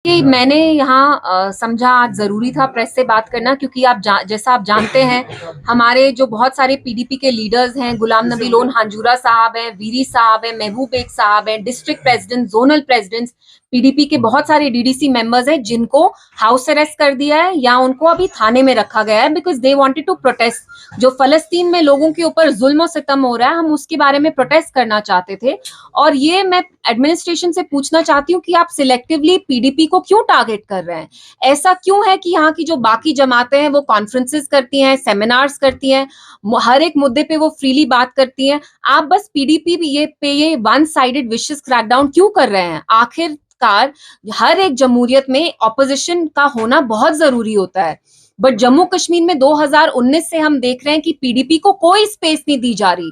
कि मैंने यहाँ समझा आज ज़रूरी था प्रेस से बात करना, क्योंकि जैसा आप जानते हैं, हमारे जो बहुत सारे पीडीपी के लीडर्स हैं, गुलाम नबी लोन हांजूरा साहब हैं, वीरी साहब हैं, महबूब बेग साहब हैं, district president, zonal presidents, PDP के बहुत सारे डीडीसी मेंबर्स हैं जिनको हाउस अरेस्ट कर दिया है या उनको अभी थाने में रखा गया है because they wanted to protest. जो फलस्तीन में लोगों के ऊपर जुल्म और सितम हो रहा है, हम उसके बारे में प्रोटेस्ट करना चाहते थे। और ये मैं एडमिनिस्ट्रेशन से पूछना चाहती हूँ कि आप सिलेक्टिवली पीडीपी को क्यों टारगेट कर रहे हैं? ऐसा क्यों है कि यहाँ की जो बाकी जमातें हैं वो कॉन्फ्रेंसेस करती हैं, सेमिनार्स करती हैं, हर एक मुद्दे पे वो फ्रीली बात करती हैं, आप बस पीडीपी ये वन साइडेड विशियस क्रैकडाउन क्यों कर रहे हैं? आखिरकार हर एक जमहूरियत में ऑपोजिशन का होना बहुत जरूरी होता है, बट जम्मू कश्मीर में 2019 से हम देख रहे हैं कि पीडीपी को कोई स्पेस नहीं दी जा रही।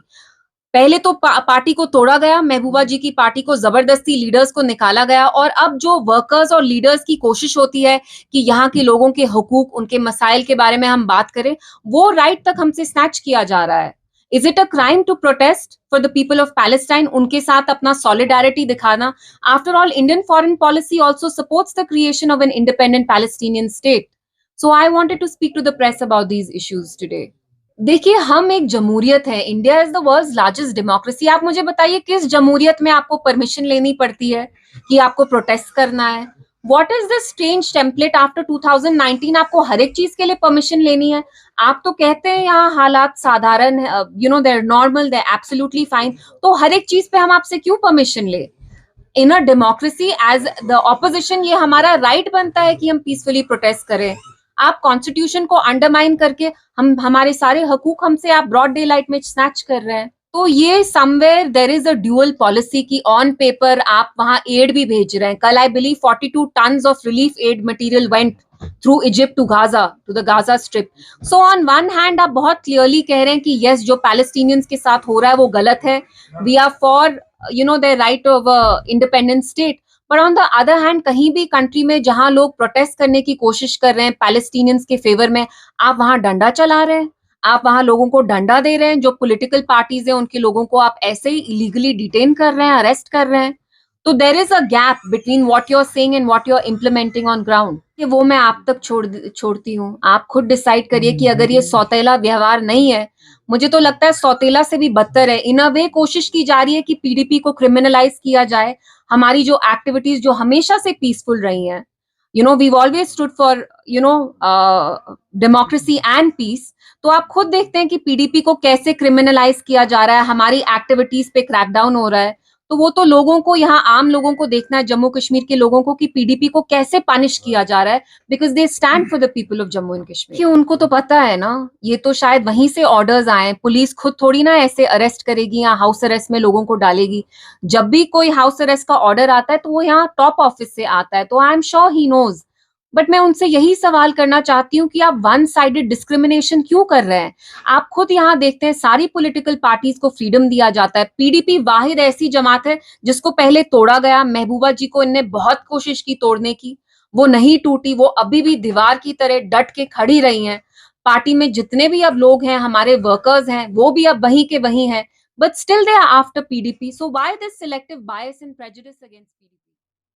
पहले तो पार्टी को तोड़ा गया, महबूबा जी की पार्टी को जबरदस्ती लीडर्स को निकाला गया, और अब जो वर्कर्स और लीडर्स की कोशिश होती है कि यहाँ के लोगों के हुकूक, उनके मसाइल के बारे में हम बात करें, वो राइट तक हमसे स्नैच किया जा रहा है। Is it a crime to protest for the people of Palestine? उनके साथ अपना सॉलिडारिटी दिखाना। After all, Indian foreign policy also supports the creation of an independent Palestinian state. So I wanted to speak to the press about these issues today. देखिए, हम एक जमहूरियत है, India is the world's largest democracy. आप मुझे बताइए किस जमहूरियत में आपको परमिशन लेनी पड़ती है कि आपको प्रोटेस्ट करना है? What is this strange template? After 2019 आपको हर एक चीज के लिए परमिशन लेनी है? आप तो कहते हैं यहाँ हालात साधारण है, they are normal, they are absolutely fine, तो हर एक चीज पे हम आपसे क्यों परमिशन ले? In a democracy as the opposition ये हमारा राइट बनता है कि हम पीसफुली प्रोटेस्ट करें। आप कॉन्स्टिट्यूशन को अंडरमाइन करके हमारे सारे हकूक हमसे आप ब्रॉड डे लाइट में स्नैच कर रहे हैं। तो ये somewhere there is a dual policy की ऑन पेपर आप वहां एड भी भेज रहे हैं। कल I believe 42 tons of relief aid material went through Egypt to Gaza, to the Gaza Strip. So on one hand आप बहुत क्लियरली कह रहे हैं कि यस, जो पैलेस्टीनियंस के साथ हो रहा है वो गलत है, we are for their right of independent state, पर ऑन द अदर हैंड कहीं भी कंट्री में जहां लोग प्रोटेस्ट करने की कोशिश कर रहे हैं पैलेस्टीनियंस के फेवर में, आप वहां डंडा चला रहे हैं, आप वहां लोगों को डंडा दे रहे हैं। जो पॉलिटिकल पार्टीज हैं उनके लोगों को आप ऐसे ही इलीगली डिटेन कर रहे हैं, अरेस्ट कर रहे हैं। तो there is a gap between what you are saying and what you are implementing on ground. वो मैं आप तक छोड़ती हूँ, आप खुद डिसाइड करिए कि अगर ये सौतेला व्यवहार नहीं है, मुझे तो लगता है सौतेला से भी बदतर है। इन अ वे कोशिश की जा रही है कि पीडीपी को क्रिमिनलाइज किया जाए, हमारी जो एक्टिविटीज जो हमेशा से पीसफुल रही हैं, we've always stood for democracy and peace. तो आप खुद देखते हैं कि पीडीपी को कैसे क्रिमिनलाइज किया जा रहा है, हमारी एक्टिविटीज पे क्रैकडाउन हो रहा है। तो वो तो लोगों को, यहाँ आम लोगों को देखना है, जम्मू कश्मीर के लोगों को, कि पीडीपी को कैसे पनिश किया जा रहा है, because they stand for the people of Jammu and Kashmir. कि उनको तो पता है ना, ये तो शायद वहीं से ऑर्डर्स आए। पुलिस खुद थोड़ी ना ऐसे अरेस्ट करेगी या हाउस अरेस्ट में लोगों को डालेगी। जब भी कोई हाउस अरेस्ट का ऑर्डर आता है तो वो यहाँ टॉप ऑफिस से आता है, तो I am sure he knows. But मैं उनसे यही सवाल करना चाहती हूँ कि आप वन साइडेड डिस्क्रिमिनेशन क्यों कर रहे हैं? आप खुद यहाँ देखते हैं सारी पॉलिटिकल पार्टीज को फ्रीडम दिया जाता है, पीडीपी वाहिद ऐसी जमात है जिसको पहले तोड़ा गया। महबूबा जी को इनने बहुत कोशिश की तोड़ने की, वो नहीं टूटी, वो अभी भी दीवार की तरह डट के खड़ी रही हैं। पार्टी में जितने भी अब लोग हैं, हमारे वर्कर्स हैं, वो भी अब वहीं के वहीं हैं, but still they are after PDP. So why this selective bias and prejudice against PDP?